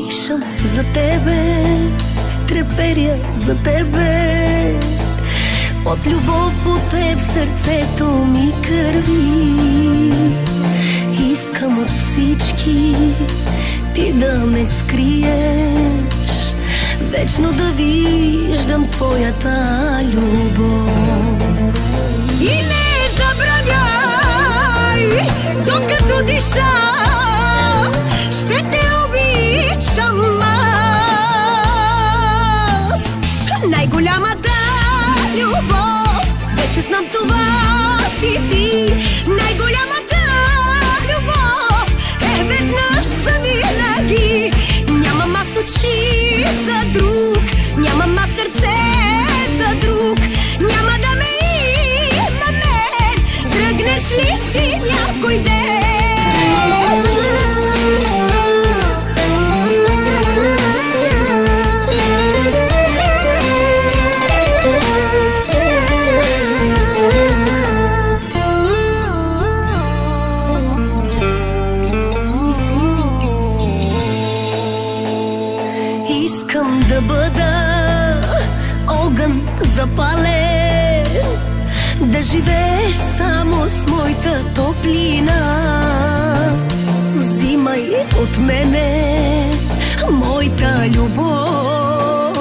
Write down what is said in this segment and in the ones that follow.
Дишам за тебе, треперя за тебе. От любов по теб сърцето ми кърви. Искам от всички ти да ме скриеш, вечно да виждам твоята любов. И не забравяй, докато диша, ще те обичам аз. Най-голямата любов, вече знам това си ти. Най-голямата любов е веднъж завинаги. Нямам аз очи за друг, нямам аз сърце за друг. Няма да ме има мен, тръгнеш ли си някой ден. Искам да бъда огън запален, да живееш само с моята топлина. Взимай от мене моята любов,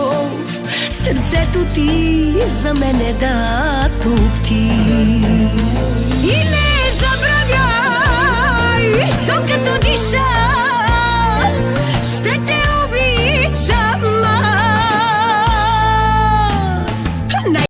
сърцето ти за мене да топти. И не